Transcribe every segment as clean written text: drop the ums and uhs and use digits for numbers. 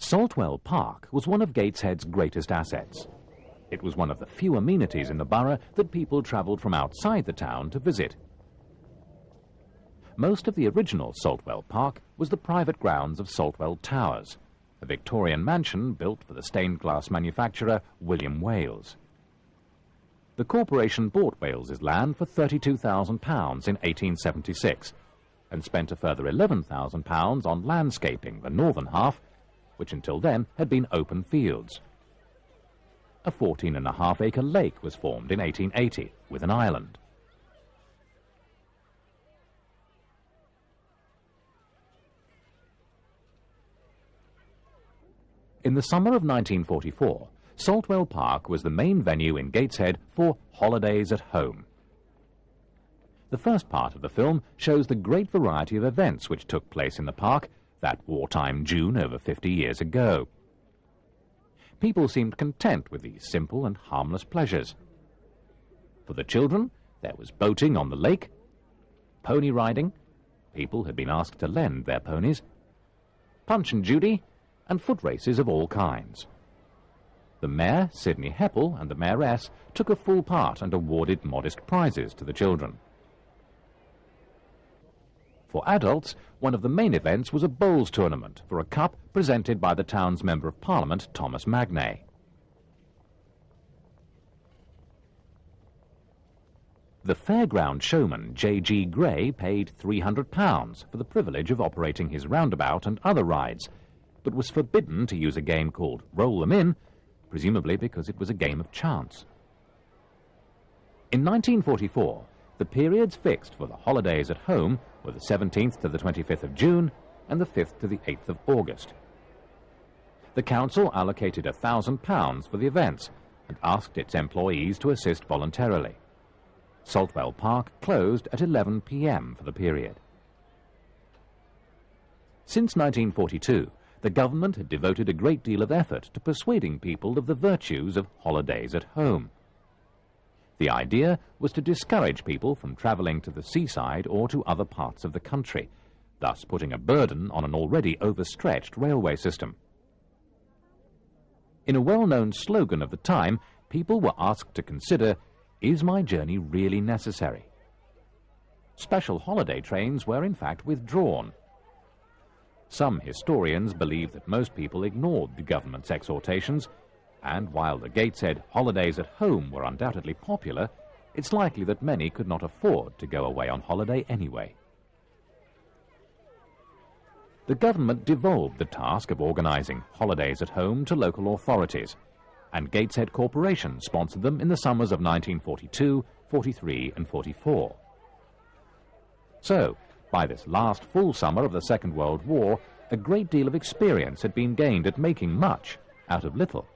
Saltwell Park was one of Gateshead's greatest assets. It was one of the few amenities in the borough that people travelled from outside the town to visit. Most of the original Saltwell Park was the private grounds of Saltwell Towers, a Victorian mansion built for the stained glass manufacturer William Wales. The corporation bought Wales's land for £32,000 in 1876 and spent a further £11,000 on landscaping the northern half, which until then had been open fields. A 14.5-acre lake was formed in 1880 with an island. In the summer of 1944, Saltwell Park was the main venue in Gateshead for Holidays at Home. The first part of the film shows the great variety of events which took place in the park that wartime June over 50 years ago. People seemed content with these simple and harmless pleasures. For the children, there was boating on the lake, pony riding, people had been asked to lend their ponies, Punch and Judy, and foot races of all kinds. The Mayor, Sidney Heppel, and the Mayoress took a full part and awarded modest prizes to the children. For adults, one of the main events was a bowls tournament for a cup presented by the town's Member of Parliament, Thomas Magnay. The fairground showman J.G. Gray paid £300 for the privilege of operating his roundabout and other rides, but was forbidden to use a game called Roll 'em In, presumably because it was a game of chance. In 1944, the periods fixed for the holidays at home were the 17th to the 25th of June and the 5th to the 8th of August. The council allocated £1,000 for the events and asked its employees to assist voluntarily. Saltwell Park closed at 11 p.m. for the period. Since 1942, the government had devoted a great deal of effort to persuading people of the virtues of holidays at home. The idea was to discourage people from travelling to the seaside or to other parts of the country, thus putting a burden on an already overstretched railway system. In a well-known slogan of the time, people were asked to consider, is my journey really necessary? Special holiday trains were in fact withdrawn. Some historians believe that most people ignored the government's exhortations, and while the Gateshead holidays at home were undoubtedly popular, it's likely that many could not afford to go away on holiday anyway. The government devolved the task of organising holidays at home to local authorities, and Gateshead Corporation sponsored them in the summers of 1942, 43 and 44. So, by this last full summer of the Second World War, a great deal of experience had been gained at making much out of little.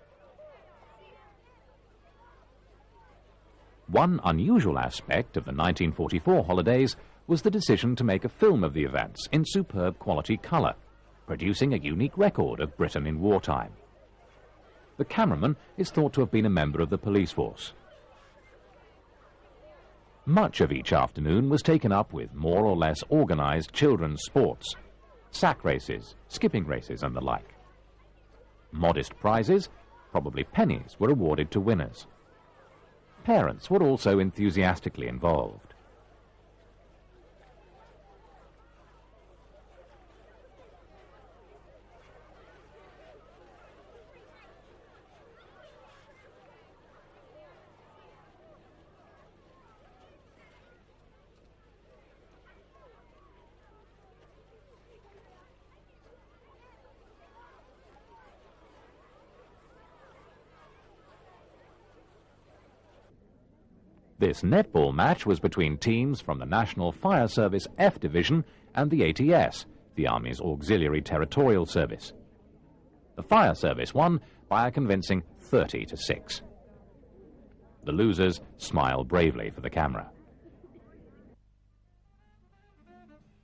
One unusual aspect of the 1944 holidays was the decision to make a film of the events in superb quality colour, producing a unique record of Britain in wartime. The cameraman is thought to have been a member of the police force. Much of each afternoon was taken up with more or less organised children's sports, sack races, skipping races and the like. Modest prizes, probably pennies, were awarded to winners. Parents were also enthusiastically involved. This netball match was between teams from the National Fire Service F Division and the ATS, the Army's Auxiliary Territorial Service. The Fire Service won by a convincing 30-6. The losers smile bravely for the camera.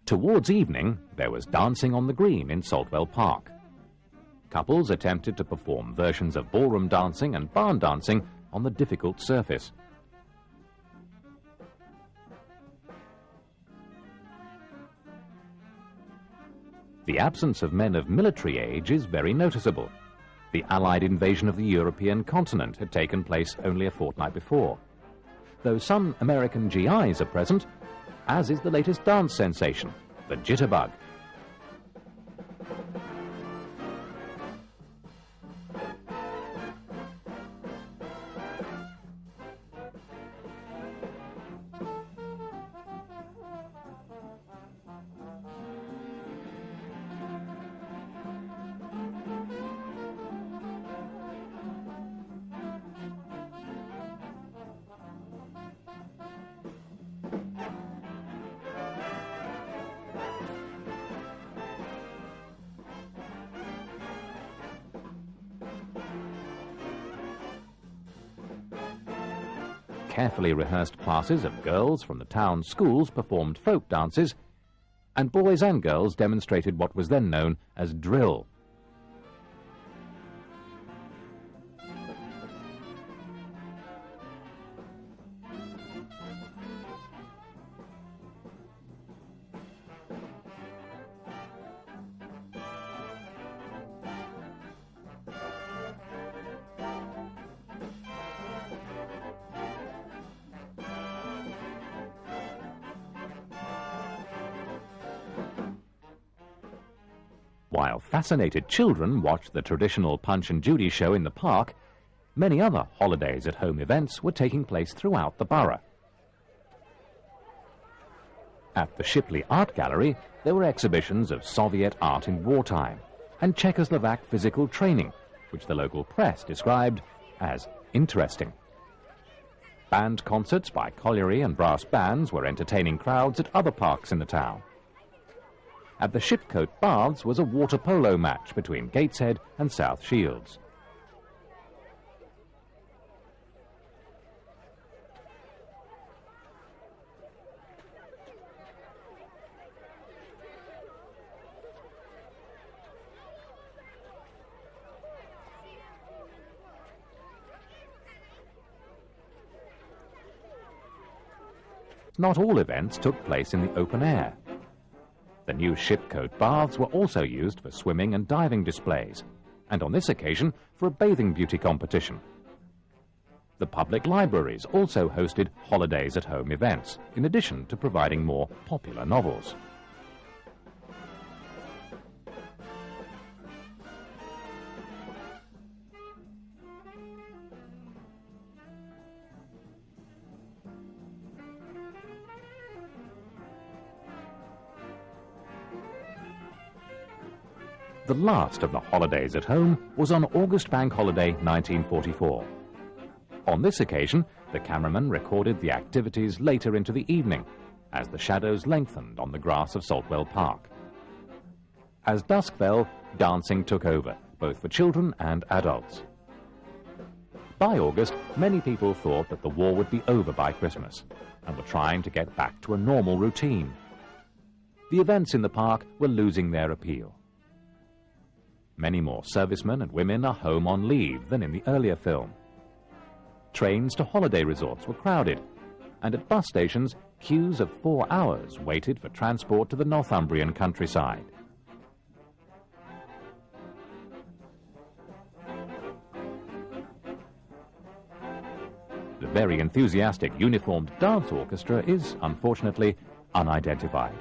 Towards evening, there was dancing on the green in Saltwell Park. Couples attempted to perform versions of ballroom dancing and barn dancing on the difficult surface. The absence of men of military age is very noticeable. The Allied invasion of the European continent had taken place only a fortnight before. Though some American GIs are present, as is the latest dance sensation, the jitterbug. Carefully rehearsed classes of girls from the town schools performed folk dances, and boys and girls demonstrated what was then known as drill. While fascinated children watched the traditional Punch and Judy show in the park, many other holidays at home events were taking place throughout the borough. At the Shipley Art Gallery, there were exhibitions of Soviet art in wartime and Czechoslovak physical training, which the local press described as interesting. Band concerts by colliery and brass bands were entertaining crowds at other parks in the town. At the Shipcote Baths was a water polo match between Gateshead and South Shields. Not all events took place in the open air. The new Shipcote Baths were also used for swimming and diving displays, and on this occasion for a bathing beauty competition. The public libraries also hosted holidays at home events, in addition to providing more popular novels. The last of the holidays at home was on August Bank Holiday 1944. On this occasion, the cameraman recorded the activities later into the evening, as the shadows lengthened on the grass of Saltwell Park. As dusk fell, dancing took over, both for children and adults. By August, many people thought that the war would be over by Christmas, and were trying to get back to a normal routine. The events in the park were losing their appeal. Many more servicemen and women are home on leave than in the earlier film. Trains to holiday resorts were crowded, and at bus stations, queues of 4 hours waited for transport to the Northumbrian countryside. The very enthusiastic uniformed dance orchestra is, unfortunately, unidentified.